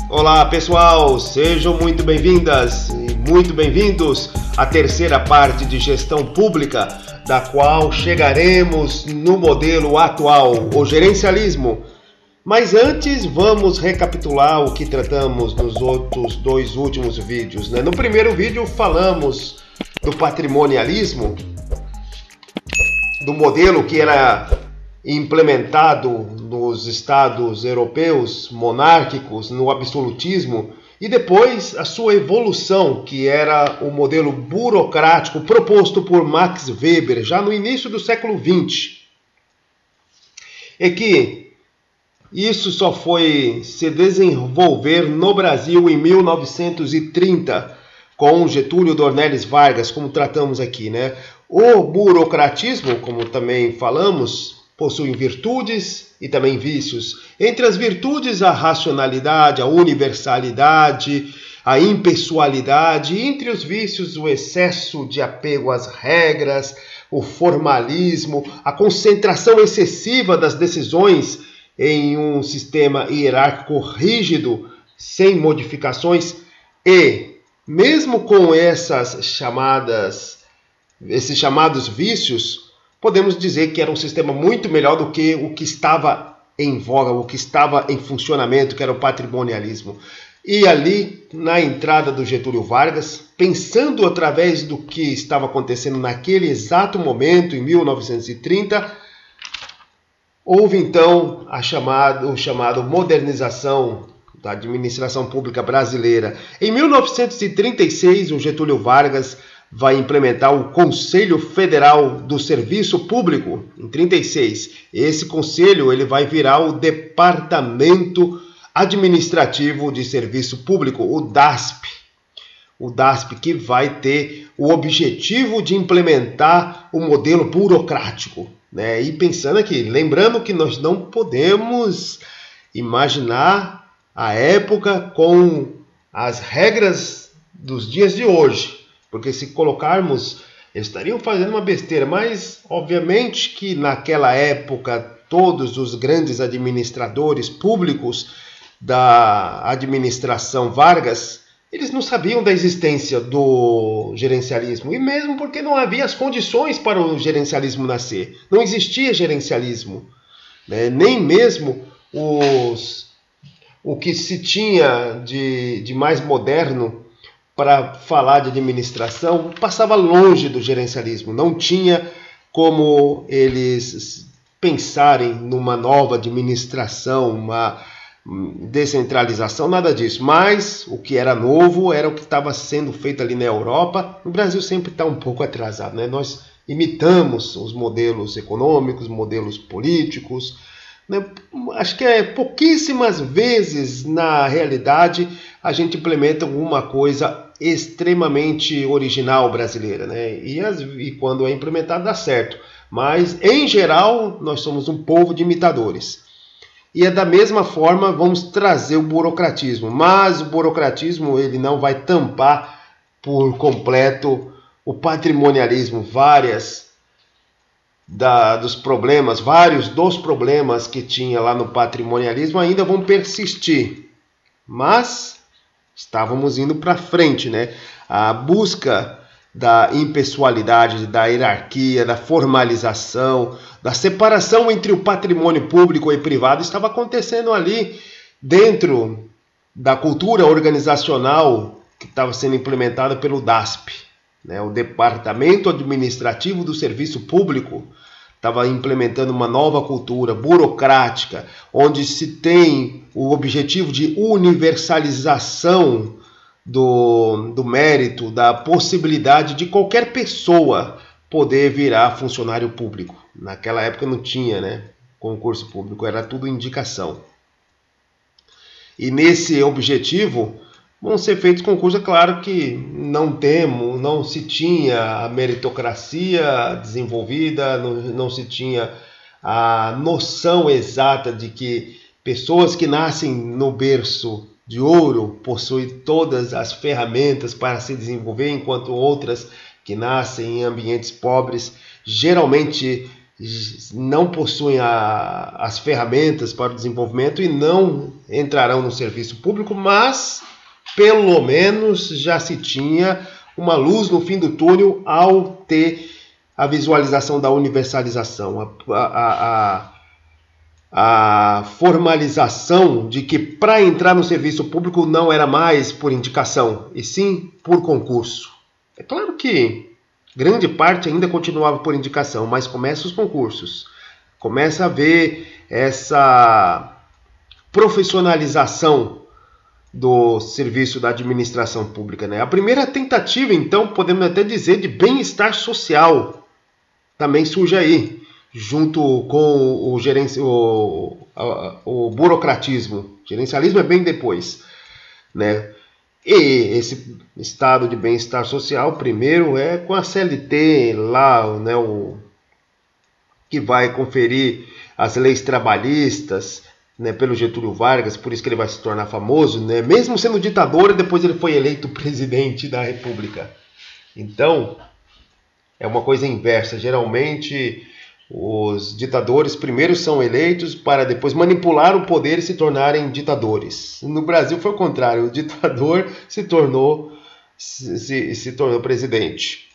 Olá pessoal, sejam muito bem-vindas e muito bem-vindos à terceira parte de gestão pública, da qual chegaremos no modelo atual, o gerencialismo. Mas antes vamos recapitular o que tratamos nos outros dois últimos vídeos, né? No primeiro vídeo falamos do patrimonialismo, do modelo que era implementado nos estados europeus monárquicos, no absolutismo, e depois a sua evolução, que era o modelo burocrático proposto por Max Weber já no início do século XX. E que isso só foi se desenvolver no Brasil em 1930, com Getúlio Dornelles Vargas, como tratamos aqui, né? O burocratismo, como também falamos, possuem virtudes e também vícios. Entre as virtudes, a racionalidade, a universalidade, a impessoalidade. Entre os vícios, o excesso de apego às regras, o formalismo, a concentração excessiva das decisões em um sistema hierárquico rígido, sem modificações. E, mesmo com esses chamados vícios, podemos dizer que era um sistema muito melhor do que o que estava em voga, o que estava em funcionamento, que era o patrimonialismo. E ali, na entrada do Getúlio Vargas, pensando através do que estava acontecendo naquele exato momento, em 1930, houve então o chamado modernização da administração pública brasileira. Em 1936, o Getúlio Vargas vai implementar o Conselho Federal do Serviço Público, em 36. Esse conselho ele vai virar o Departamento Administrativo de Serviço Público, o DASP. O DASP que vai ter o objetivo de implementar o modelo burocrático, né? E pensando aqui, lembrando que nós não podemos imaginar a época com as regras dos dias de hoje. Porque se colocarmos, eles estariam fazendo uma besteira, mas obviamente que naquela época todos os grandes administradores públicos da administração Vargas, eles não sabiam da existência do gerencialismo, e mesmo porque não havia as condições para o gerencialismo nascer. Não existia gerencialismo, né? Nem mesmo o que se tinha de mais moderno para falar de administração passava longe do gerencialismo. Não tinha como eles pensarem numa nova administração, uma descentralização, nada disso. Mas o que era novo era o que estava sendo feito ali na Europa. O Brasil sempre está um pouco atrasado, né? Nós imitamos os modelos econômicos, modelos políticos, né? Acho que pouquíssimas vezes na realidade a gente implementa alguma coisa extremamente original brasileira, né? E quando é implementado dá certo, mas em geral nós somos um povo de imitadores. E é da mesma forma vamos trazer o burocratismo, mas o burocratismo ele não vai tampar por completo o patrimonialismo. Vários dos problemas que tinha lá no patrimonialismo ainda vão persistir, mas estávamos indo para frente, né? A busca da impessoalidade, da hierarquia, da formalização, da separação entre o patrimônio público e privado estava acontecendo ali dentro da cultura organizacional que estava sendo implementada pelo DASP, né? O Departamento Administrativo do Serviço Público estava implementando uma nova cultura burocrática, onde se tem o objetivo de universalização do mérito, da possibilidade de qualquer pessoa poder virar funcionário público. Naquela época não tinha, né, concurso público, era tudo indicação. E nesse objetivo vão ser feitos concursos, é claro que não se tinha a meritocracia desenvolvida, não se tinha a noção exata de que pessoas que nascem no berço de ouro possuem todas as ferramentas para se desenvolver, enquanto outras que nascem em ambientes pobres geralmente não possuem as ferramentas para o desenvolvimento e não entrarão no serviço público, mas pelo menos já se tinha uma luz no fim do túnel ao ter a visualização da universalização, a formalização de que para entrar no serviço público não era mais por indicação, e sim por concurso. É claro que grande parte ainda continuava por indicação, mas começam os concursos, começa a haver essa profissionalização do serviço da administração pública, né? A primeira tentativa, então, podemos até dizer, de bem-estar social também surge aí, junto com o burocratismo. Gerencialismo é bem depois, né? E esse estado de bem-estar social, primeiro, é com a CLT lá, né, que vai conferir as leis trabalhistas, né, pelo Getúlio Vargas, por isso que ele vai se tornar famoso, né? Mesmo sendo ditador, depois ele foi eleito presidente da República. Então, é uma coisa inversa. Geralmente, os ditadores primeiro são eleitos para depois manipular o poder e se tornarem ditadores. No Brasil foi o contrário, o ditador se tornou presidente.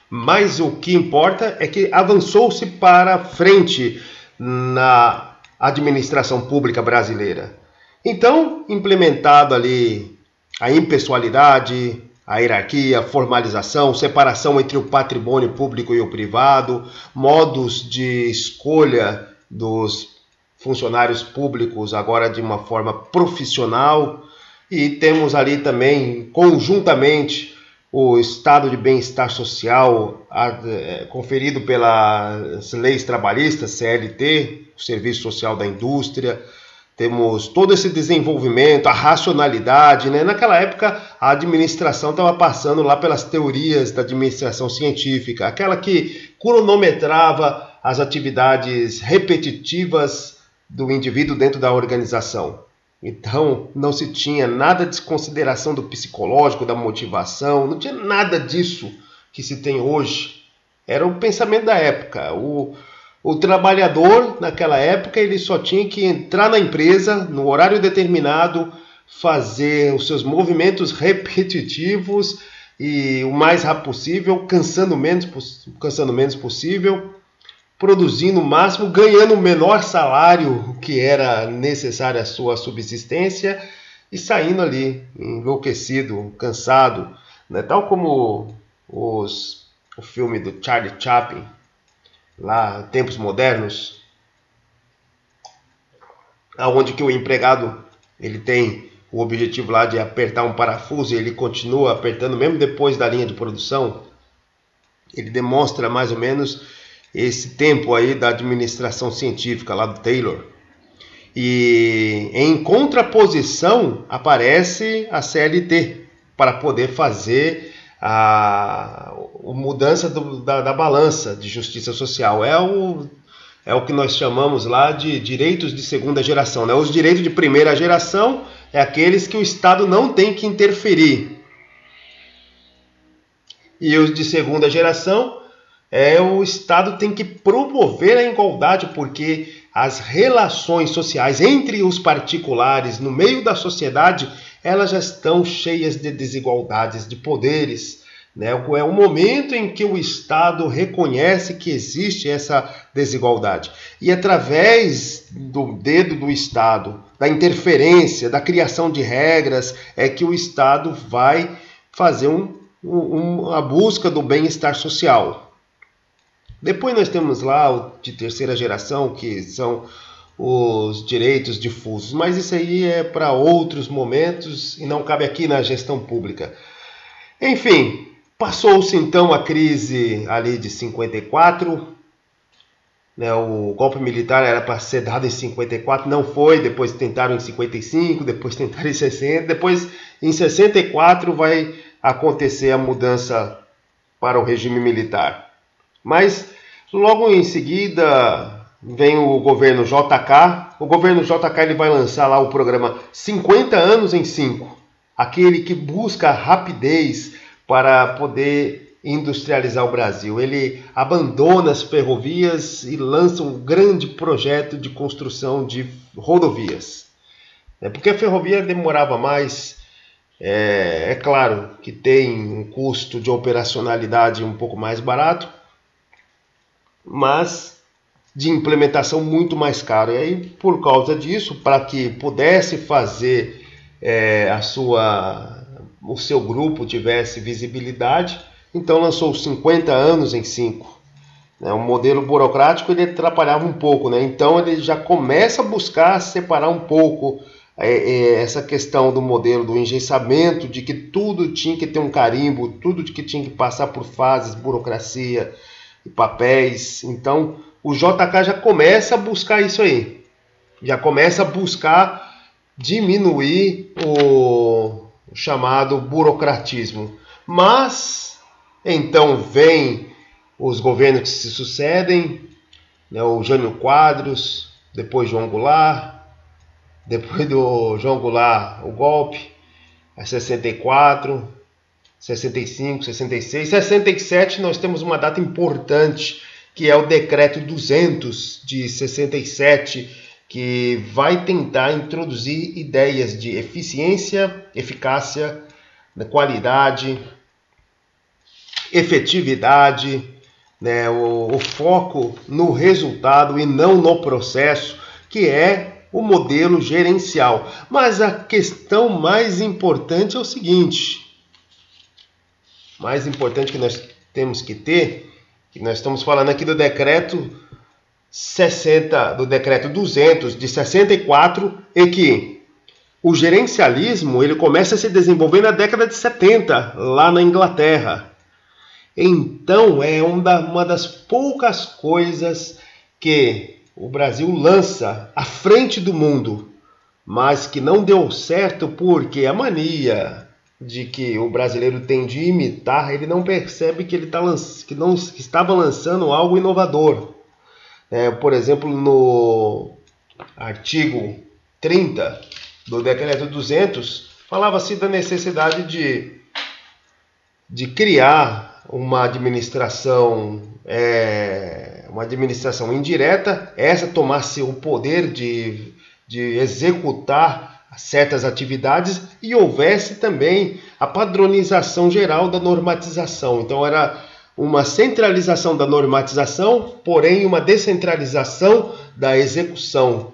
Mas o que importa é que avançou-se para frente na administração pública brasileira. Então, implementado ali a impessoalidade, a hierarquia, a formalização, separação entre o patrimônio público e o privado, modos de escolha dos funcionários públicos agora de uma forma profissional, e temos ali também, conjuntamente, o estado de bem-estar social conferido pelas leis trabalhistas, CLT, o Serviço Social da Indústria. Temos todo esse desenvolvimento, a racionalidade, né? Naquela época, a administração estava passando lá pelas teorias da administração científica, aquela que cronometrava as atividades repetitivas do indivíduo dentro da organização. Então, não se tinha nada de consideração do psicológico, da motivação, não tinha nada disso que se tem hoje. Era o pensamento da época. O trabalhador, naquela época, ele só tinha que entrar na empresa, no horário determinado, fazer os seus movimentos repetitivos e o mais rápido possível, cansando menos possível, produzindo o máximo, ganhando o menor salário que era necessário à sua subsistência e saindo ali enlouquecido, cansado, né? Tal como o filme do Charlie Chaplin, lá, Tempos Modernos, onde que o empregado ele tem o objetivo lá de apertar um parafuso e ele continua apertando mesmo depois da linha de produção. Ele demonstra mais ou menos esse tempo aí da administração científica lá do Taylor. E em contraposição aparece a CLT para poder fazer a mudança da balança de justiça social. É o que nós chamamos lá de direitos de segunda geração, né? Os direitos de primeira geração é aqueles que o Estado não tem que interferir. E os de segunda geração o Estado tem que promover a igualdade, porque as relações sociais entre os particulares no meio da sociedade, elas já estão cheias de desigualdades, de poderes, né? É um momento em que o Estado reconhece que existe essa desigualdade. E através do dedo do Estado, da interferência, da criação de regras, é que o Estado vai fazer a busca do bem-estar social. Depois nós temos lá o de terceira geração, que são os direitos difusos, mas isso aí é para outros momentos e não cabe aqui na gestão pública. Enfim, passou-se então a crise ali de 54, né? O golpe militar era para ser dado em 54, não foi, depois tentaram em 55, depois tentaram em 60, depois em 64 vai acontecer a mudança para o regime militar. Mas logo em seguida vem o governo JK. O governo JK ele vai lançar lá o programa 50 anos em 5. Aquele que busca rapidez para poder industrializar o Brasil. Ele abandona as ferrovias e lança um grande projeto de construção de rodovias. Porque a ferrovia demorava mais. É claro que tem um custo de operacionalidade um pouco mais barato, mas de implementação muito mais caro. E aí, por causa disso, para que pudesse fazer o seu grupo tivesse visibilidade, então lançou 50 anos em 5. O modelo burocrático ele atrapalhava um pouco, né? Então ele já começa a buscar separar um pouco essa questão do modelo do engessamento, de que tudo tinha que ter um carimbo, tudo que tinha que passar por fases, burocracia e papéis. Então o JK já começa a buscar isso aí, já começa a buscar diminuir o chamado burocratismo. Mas então vem os governos que se sucedem, né, o Jânio Quadros, depois João Goulart, depois do João Goulart o golpe, a 64, 65, 66, 67 nós temos uma data importante, que é o Decreto 200 de 67, que vai tentar introduzir ideias de eficiência, eficácia, qualidade, efetividade, né, o foco no resultado e não no processo, que é o modelo gerencial. Mas a questão mais importante é o seguinte, mais importante que nós temos que ter, que nós estamos falando aqui do decreto 200 de 64, e que o gerencialismo ele começa a se desenvolver na década de 70, lá na Inglaterra. Então é uma das poucas coisas que o Brasil lança à frente do mundo, mas que não deu certo porque a mania de que o brasileiro tem de imitar, ele não percebe que ele que estava lançando algo inovador. Por exemplo, no artigo 30 do Decreto 200, falava-se da necessidade de criar uma administração indireta, essa tomasse o poder de executar certas atividades e houvesse também a padronização geral da normatização. Então era uma centralização da normatização, porém uma descentralização da execução.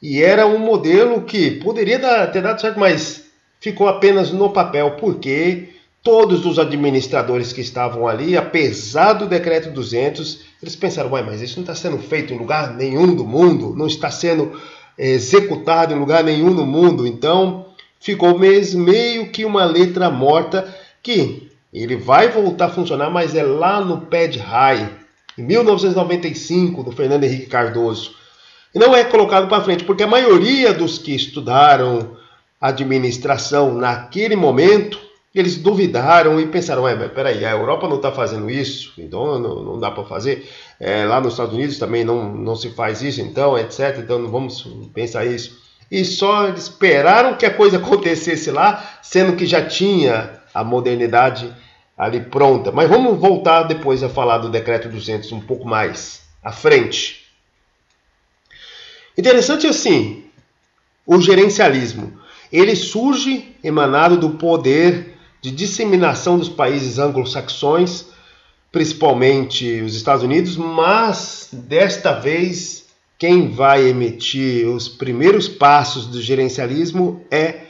E era um modelo que poderia ter dado certo, mas ficou apenas no papel, porque todos os administradores que estavam ali, apesar do Decreto 200, eles pensaram, mas isso não está sendo feito em lugar nenhum do mundo, não está sendo executado em lugar nenhum no mundo. Então ficou meio que uma letra morta, que ele vai voltar a funcionar, mas é lá no PED-RAI, em 1995, do Fernando Henrique Cardoso. E não é colocado para frente, porque a maioria dos que estudaram administração naquele momento, eles duvidaram e pensaram, mas peraí, a Europa não está fazendo isso, então não dá para fazer. Lá nos Estados Unidos também não se faz isso, então, etc. Então não vamos pensar isso. E só esperaram que a coisa acontecesse lá, sendo que já tinha a modernidade ali pronta. Mas vamos voltar depois a falar do Decreto 200 um pouco mais à frente. Interessante assim, o gerencialismo. Ele surge emanado do poder de disseminação dos países anglo-saxões, principalmente os Estados Unidos, mas desta vez quem vai emitir os primeiros passos do gerencialismo é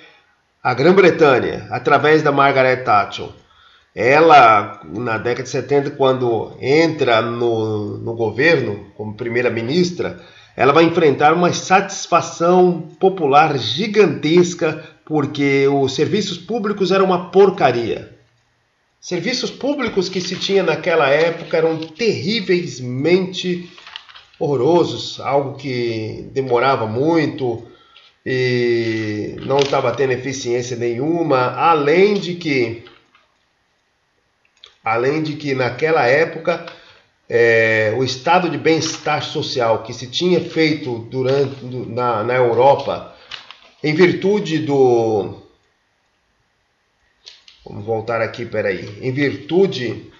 a Grã-Bretanha, através da Margaret Thatcher. Ela, na década de 70, quando entra no governo como primeira-ministra, ela vai enfrentar uma insatisfação popular gigantesca, porque os serviços públicos eram uma porcaria. Serviços públicos que se tinha naquela época eram terrivelmente horrorosos, algo que demorava muito e não estava tendo eficiência nenhuma, além de que naquela época o estado de bem-estar social que se tinha feito na Europa, em virtude do... Vamos voltar aqui, em virtude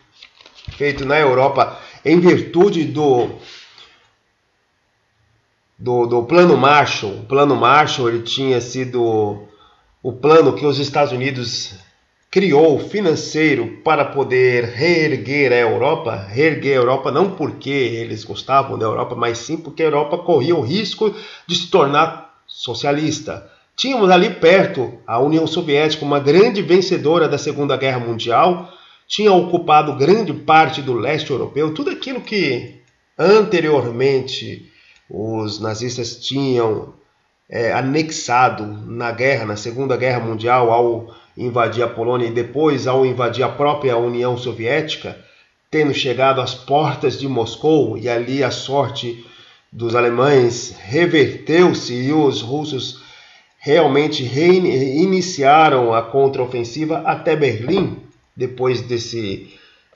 feito na Europa em virtude do Plano Marshall. O Plano Marshall ele tinha sido o plano que os Estados Unidos criou financeiro para poder reerguer a Europa não porque eles gostavam da Europa, mas sim porque a Europa corria o risco de se tornar socialista. Tínhamos ali perto a União Soviética, uma grande vencedora da Segunda Guerra Mundial, tinha ocupado grande parte do leste europeu, tudo aquilo que anteriormente os nazistas tinham anexado na Segunda Guerra Mundial ao invadir a Polônia e depois ao invadir a própria União Soviética, tendo chegado às portas de Moscou, e ali a sorte dos alemães reverteu-se e os russos realmente reiniciaram a contraofensiva até Berlim. Depois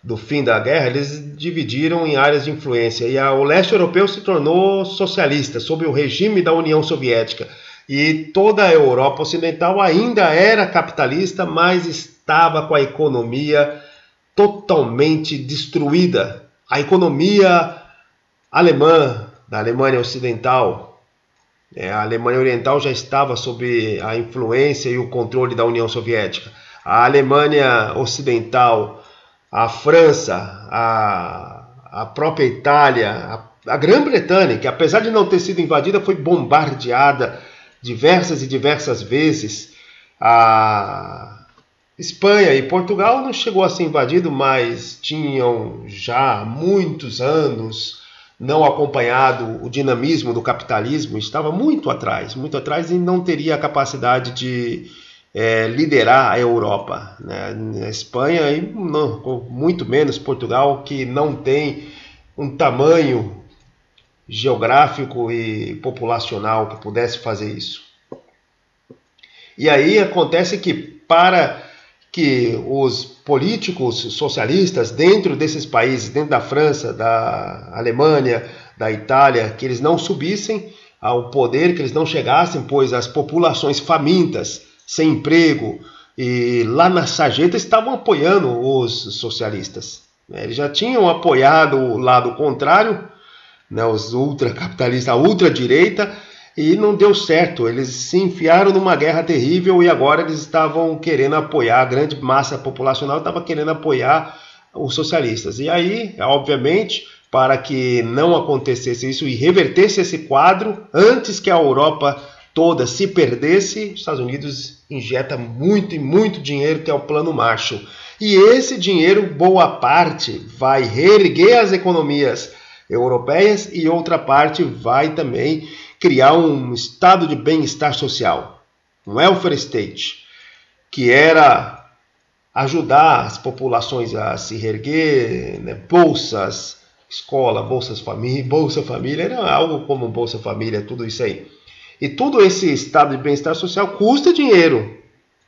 do fim da guerra, eles dividiram em áreas de influência e o leste europeu se tornou socialista sob o regime da União Soviética. E toda a Europa Ocidental ainda era capitalista, mas estava com a economia totalmente destruída. A economia alemã, da Alemanha Ocidental, a Alemanha Oriental já estava sob a influência e o controle da União Soviética. A Alemanha Ocidental, a França, a própria Itália, a Grã-Bretanha, que apesar de não ter sido invadida, foi bombardeada diversas vezes. A Espanha e Portugal não chegou a ser invadido, mas tinham já há muitos anos não acompanhado o dinamismo do capitalismo, estava muito atrás e não teria a capacidade de liderar a Europa, né? A Espanha e muito menos Portugal, que não tem um tamanho geográfico e populacional que pudesse fazer isso. E aí acontece que para que os políticos socialistas dentro desses países, dentro da França, da Alemanha, da Itália, que eles não subissem ao poder, que eles não chegassem, pois as populações famintas, sem emprego, e lá na sarjeta estavam apoiando os socialistas. Eles já tinham apoiado o lado contrário, né, os ultracapitalistas, a ultradireita, e não deu certo. Eles se enfiaram numa guerra terrível e agora eles estavam querendo apoiar, a grande massa populacional estava querendo apoiar os socialistas. E aí, obviamente, para que não acontecesse isso e revertesse esse quadro, antes que a Europa toda se perdesse, os Estados Unidos injeta muito dinheiro, que é o Plano Marshall. E esse dinheiro, boa parte, vai reerguer as economias europeias e outra parte vai também criar um estado de bem-estar social, um welfare state, que era ajudar as populações a se reerguer, né? Bolsas, escola, Bolsa Família, era algo como Bolsa Família, tudo isso aí. E todo esse estado de bem-estar social custa dinheiro,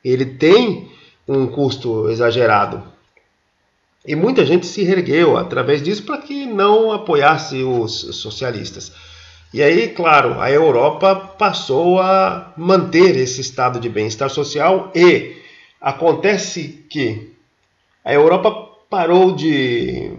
ele tem um custo exagerado. E muita gente se reergueu através disso para que não apoiasse os socialistas. E aí, claro, a Europa passou a manter esse estado de bem-estar social e acontece que a Europa parou de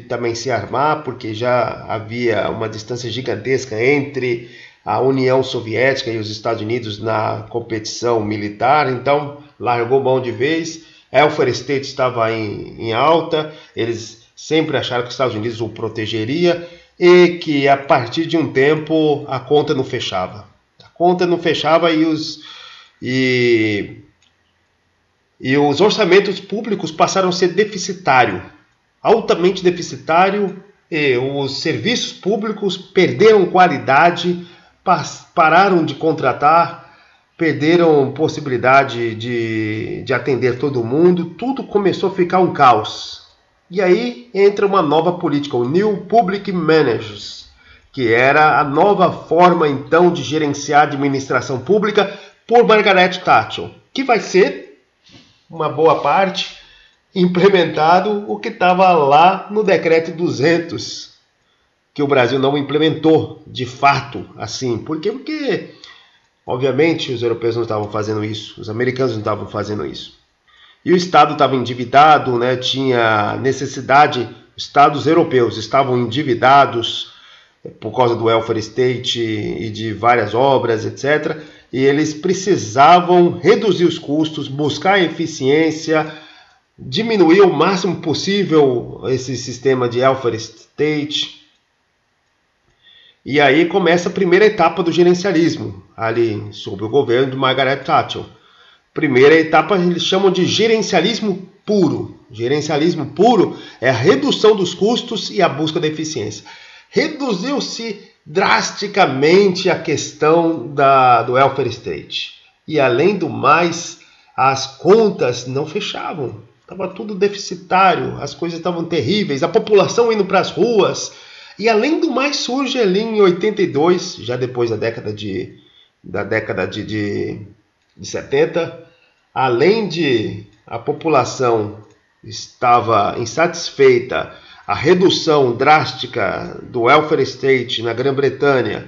também se armar, porque já havia uma distância gigantesca entre a União Soviética e os Estados Unidos na competição militar, então largou mão de vez. Welfare State estava em alta, eles sempre acharam que os Estados Unidos o protegeria e que a partir de um tempo a conta não fechava. A conta não fechava e os orçamentos públicos passaram a ser deficitários, altamente deficitários, e os serviços públicos perderam qualidade, pararam de contratar, perderam possibilidade de atender todo mundo, tudo começou a ficar um caos. E aí entra uma nova política, o New Public Managers, que era a nova forma então de gerenciar a administração pública por Margaret Thatcher, que vai ser, uma boa parte, implementado o que estava lá no Decreto 200, que o Brasil não implementou de fato assim. Por quê? Porque obviamente os europeus não estavam fazendo isso, os americanos não estavam fazendo isso. E o Estado estava endividado, né, tinha necessidade estados europeus estavam endividados por causa do welfare state e de várias obras, etc. E eles precisavam reduzir os custos, buscar eficiência, diminuir o máximo possível esse sistema de welfare state. E aí começa a primeira etapa do gerencialismo, ali sob o governo de Margaret Thatcher. Primeira etapa eles chamam de gerencialismo puro. Gerencialismo puro é a redução dos custos e a busca da eficiência. Reduziu-se drasticamente a questão do welfare state. E além do mais, as contas não fechavam. Estava tudo deficitário, as coisas estavam terríveis, a população indo para as ruas. E além do mais, surge ali em 82, já depois da década de 70, além de a população estava insatisfeita, a redução drástica do welfare state na Grã-Bretanha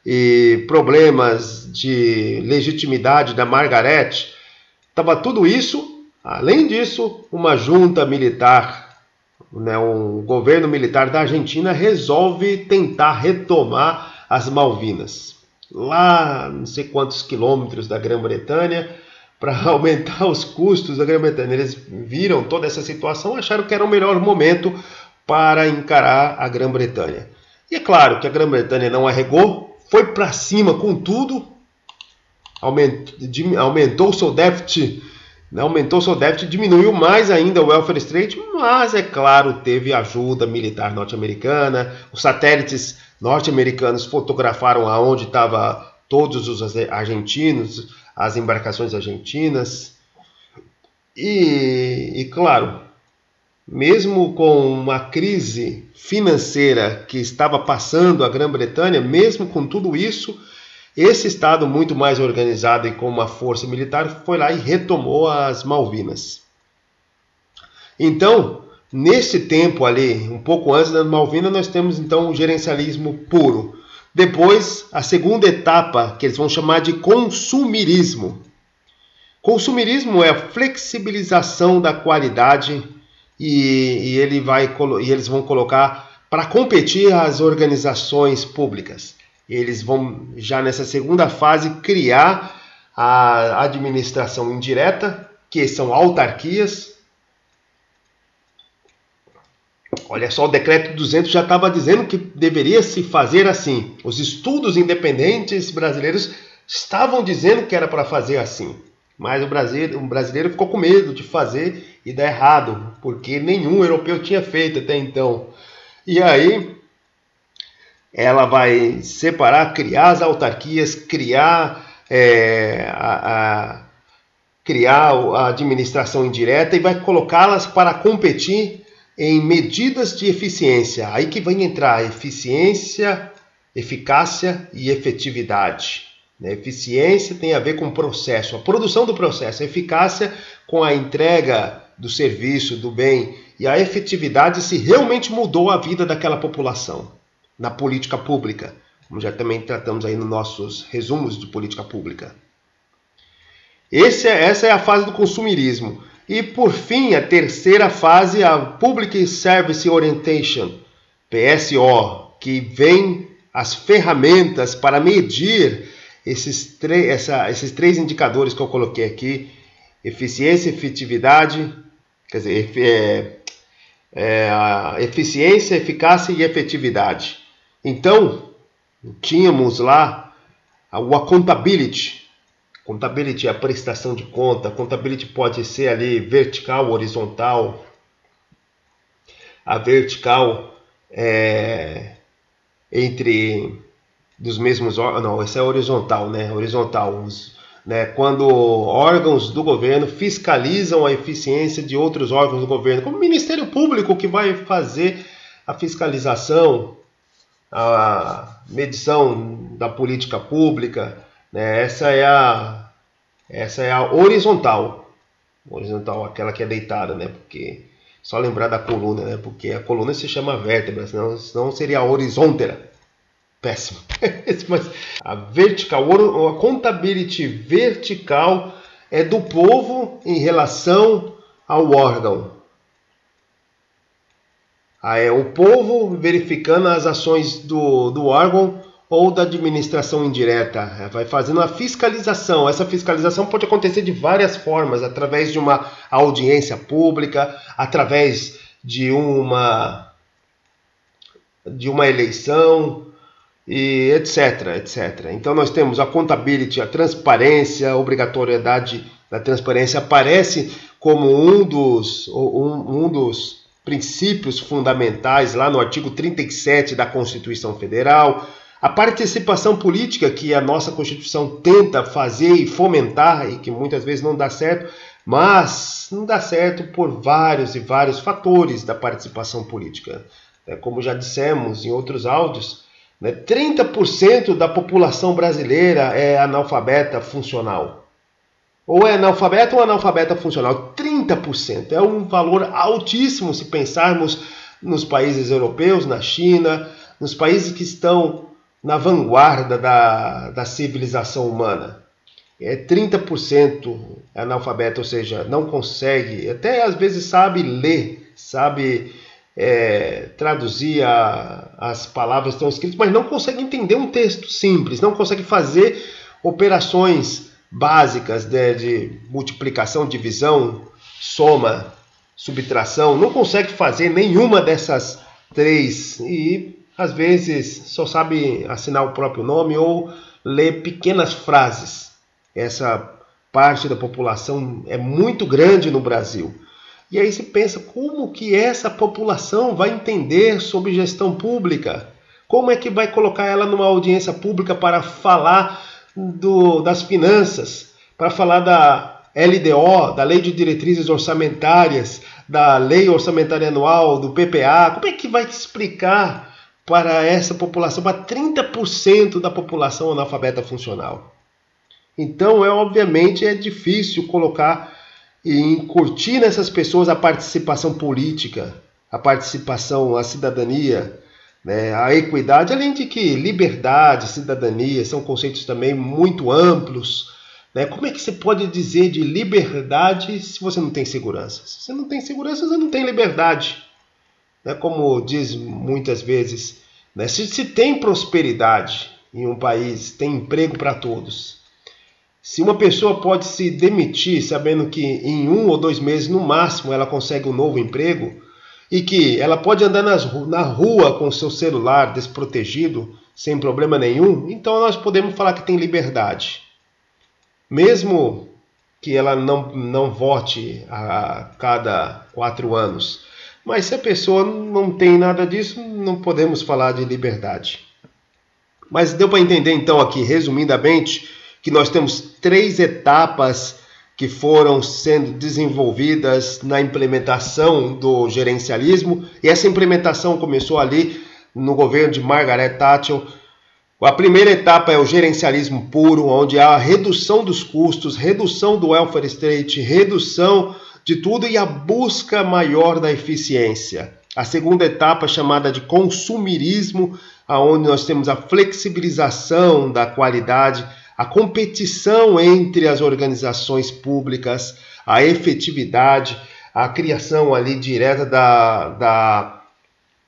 e problemas de legitimidade da Margaret, estava tudo isso. Além disso, uma junta militar, um governo militar da Argentina resolve tentar retomar as Malvinas, lá não sei quantos quilômetros da Grã-Bretanha, para aumentar os custos da Grã-Bretanha. Eles viram toda essa situação, acharam que era o melhor momento para encarar a Grã-Bretanha. E é claro que a Grã-Bretanha não arregou, foi para cima com tudo, aumentou seu déficit, diminuiu mais ainda o welfare state, mas é claro, teve ajuda militar norte-americana, os satélites norte-americanos fotografaram aonde estavam todos os argentinos, as embarcações argentinas, e claro, mesmo com uma crise financeira que estava passando a Grã-Bretanha, mesmo com tudo isso, esse estado muito mais organizado e com uma força militar foi lá e retomou as Malvinas. Então, nesse tempo ali, um pouco antes das Malvinas, nós temos então o gerencialismo puro. Depois, a segunda etapa, que eles vão chamar de consumirismo. Consumirismo é a flexibilização da qualidade e eles vão colocar para competir as organizações públicas. Eles vão, já nessa segunda fase, criar a administração indireta, que são autarquias. Olha só, o decreto 200 já estava dizendo que deveria se fazer assim. Os estudos independentes brasileiros estavam dizendo que era para fazer assim. Mas o brasileiro ficou com medo de fazer e dar errado, porque nenhum europeu tinha feito até então. E aí ela vai separar, criar as autarquias, criar a administração indireta e vai colocá-las para competir em medidas de eficiência. Aí que vai entrar eficiência, eficácia e efetividade. Eficiência tem a ver com o processo, a produção do processo. A eficácia com a entrega do serviço, do bem. E a efetividade se realmente mudou a vida daquela população na política pública, como já também tratamos aí nos nossos resumos de política pública. Essa é a fase do consumirismo. E por fim, a terceira fase, a Public Service Orientation, PSO, que vem as ferramentas para medir esses três indicadores que eu coloquei aqui: eficiência, efetividade, quer dizer, eficiência, eficácia e efetividade. Então, tínhamos lá o accountability. Accountability é a prestação de conta. Accountability pode ser ali vertical, horizontal. A vertical é entre dos mesmos órgãos. Não, essa é horizontal, né? Horizontal. Quando órgãos do governo fiscalizam a eficiência de outros órgãos do governo, como o Ministério Público, que vai fazer a fiscalização, a medição da política pública, né? Essa é a horizontal. Horizontal, aquela que é deitada, né? Porque só lembrar da coluna, né? Porque a coluna se chama vértebra, senão seria a horizontera. Péssimo. Mas a vertical, a accountability vertical é do povo em relação ao órgão. O povo verificando as ações do órgão ou da administração indireta, vai fazendo a fiscalização. Essa fiscalização pode acontecer de várias formas, através de uma audiência pública, através de uma eleição, e etc. Então nós temos a accountability, a transparência, a obrigatoriedade da transparência aparece como um dos princípios fundamentais lá no artigo 37 da Constituição Federal. A participação política que a nossa Constituição tenta fazer e fomentar, e que muitas vezes não dá certo, mas não dá certo por vários e vários fatores da participação política. Como já dissemos em outros áudios, 30% da população brasileira é analfabeta funcional. Ou é analfabeta ou analfabeta funcional. 30% é um valor altíssimo se pensarmos nos países europeus, na China, nos países que estão na vanguarda da civilização humana. 30% é analfabeto, ou seja, não consegue, até às vezes sabe ler, sabe traduzir as palavras que estão escritas, mas não consegue entender um texto simples, não consegue fazer operações básicas de multiplicação, divisão, soma, subtração, não consegue fazer nenhuma dessas três e às vezes só sabe assinar o próprio nome ou ler pequenas frases. Essa parte da população é muito grande no Brasil. E aí se pensa, como que essa população vai entender sobre gestão pública? Como é que vai colocar ela numa audiência pública para falar das finanças, para falar da LDO, da Lei de Diretrizes Orçamentárias, da Lei Orçamentária Anual, do PPA? Como é que vai explicar para essa população, para 30% da população analfabeta funcional? Então, obviamente, é difícil colocar e incutir nessas pessoas a participação política, a participação, a cidadania, a equidade, além de que liberdade, cidadania são conceitos também muito amplos. Como é que você pode dizer de liberdade se você não tem segurança? Se você não tem segurança, você não tem liberdade. Como diz muitas vezes, se tem prosperidade em um país, tem emprego para todos. Se uma pessoa pode se demitir sabendo que em 1 ou 2 meses, no máximo, ela consegue um novo emprego e que ela pode andar na rua com o seu celular desprotegido, sem problema nenhum, então nós podemos falar que tem liberdade. Mesmo que ela não vote a cada 4 anos. Mas se a pessoa não tem nada disso, não podemos falar de liberdade. Mas deu para entender então aqui, resumidamente, que nós temos 3 etapas que foram sendo desenvolvidas na implementação do gerencialismo, e essa implementação começou ali no governo de Margaret Thatcher. A primeira etapa é o gerencialismo puro, onde há a redução dos custos, redução do welfare state, redução de tudo e a busca maior da eficiência. A segunda etapa, chamada de consumirismo, onde nós temos a flexibilização da qualidade, a competição entre as organizações públicas, a efetividade, a criação ali direta da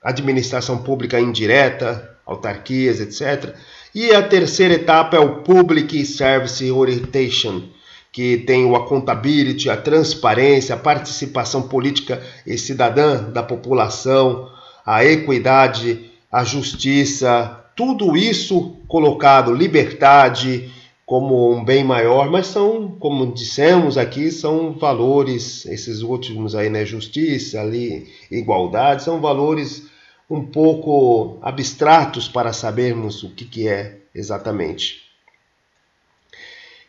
administração pública indireta, autarquias, etc. E a terceira etapa é o Public Service Orientation, que tem o accountability, a transparência, a participação política e cidadã da população, a equidade, a justiça, tudo isso colocado, liberdade como um bem maior, mas são, como dissemos aqui, são valores, esses últimos aí, justiça, ali, igualdade, são valores um pouco abstratos para sabermos o que é exatamente.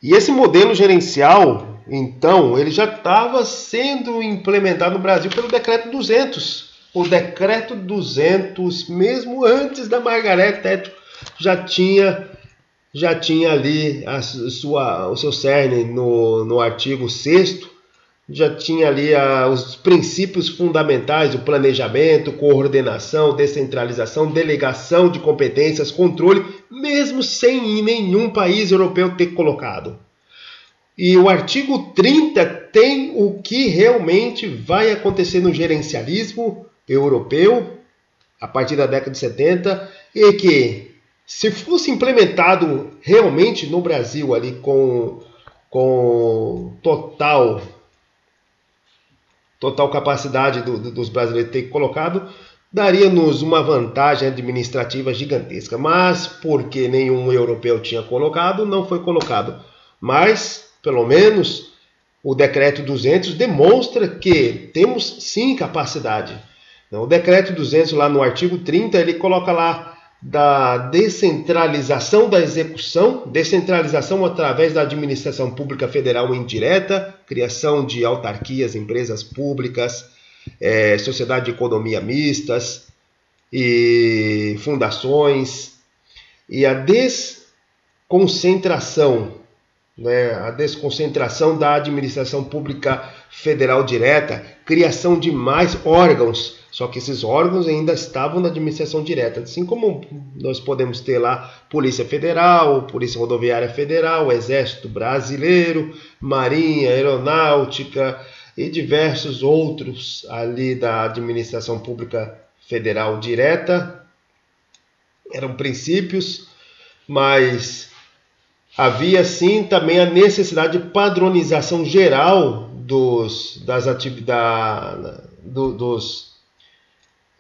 E esse modelo gerencial, então, ele já estava sendo implementado no Brasil pelo Decreto 200. O Decreto 200, mesmo antes da Margaret Thatcher, já tinha ali o seu cerne no artigo 6º, já tinha ali os princípios fundamentais do planejamento, coordenação, descentralização, delegação de competências, controle, mesmo sem nenhum país europeu ter colocado. E o artigo 30 tem o que realmente vai acontecer no gerencialismo europeu a partir da década de 70 e que, se fosse implementado realmente no Brasil ali com total capacidade dos brasileiros ter colocado, daria-nos uma vantagem administrativa gigantesca. Mas, porque nenhum europeu tinha colocado, não foi colocado. Mas, pelo menos, o Decreto 200 demonstra que temos sim capacidade. O Decreto 200, lá no artigo 30, ele coloca lá da descentralização da execução, descentralização através da administração pública federal indireta, criação de autarquias, empresas públicas, sociedade de economia mistas e fundações, e a desconcentração, a desconcentração da administração pública federal direta, criação de mais órgãos, só que esses órgãos ainda estavam na administração direta, assim como nós podemos ter lá Polícia Federal, Polícia Rodoviária Federal, Exército Brasileiro, Marinha, Aeronáutica e diversos outros ali da administração pública federal direta. Eram princípios, mas havia sim também a necessidade de padronização geral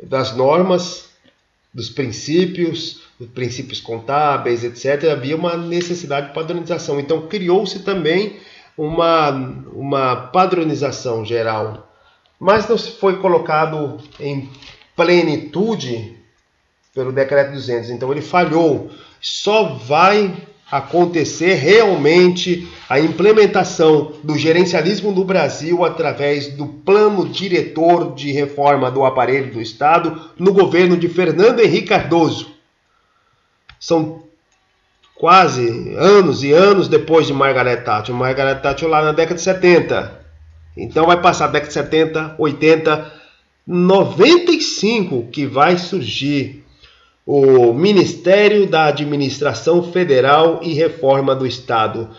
das normas, dos princípios contábeis, etc. Havia uma necessidade de padronização. Então criou-se também uma padronização geral, mas não se foi colocado em plenitude pelo Decreto 200. Então ele falhou. Só vai acontecer realmente a implementação do gerencialismo no Brasil através do Plano Diretor de Reforma do Aparelho do Estado no governo de Fernando Henrique Cardoso. São quase anos e anos depois de Margaret Thatcher. Margaret Thatcher lá na década de 70. Então vai passar a década de 70, 80, 95 que vai surgir o Ministério da Administração Federal e Reforma do Estado,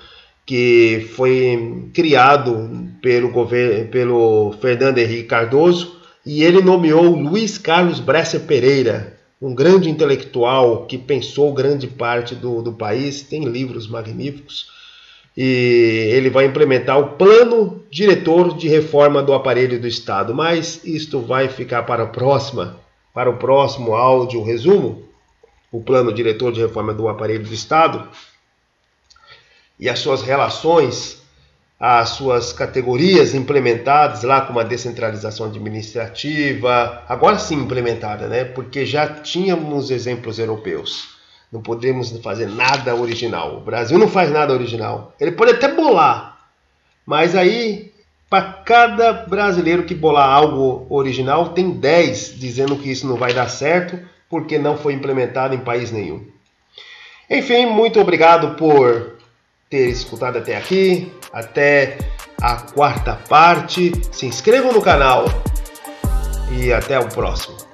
que foi criado pelo Fernando Henrique Cardoso, e ele nomeou Luiz Carlos Bresser Pereira, um grande intelectual que pensou grande parte do país, tem livros magníficos, e ele vai implementar o Plano Diretor de Reforma do Aparelho do Estado. Mas isto vai ficar para o próximo áudio resumo. O Plano Diretor de Reforma do Aparelho do Estado e as suas relações, as suas categorias implementadas lá com uma descentralização administrativa, agora sim implementada, né? Porque já tínhamos exemplos europeus. Não podemos fazer nada original. O Brasil não faz nada original. Ele pode até bolar, mas aí, para cada brasileiro que bolar algo original, tem 10 dizendo que isso não vai dar certo, porque não foi implementado em país nenhum. Enfim, muito obrigado por ter escutado até aqui. Até a quarta parte. Se inscrevam no canal e até o próximo.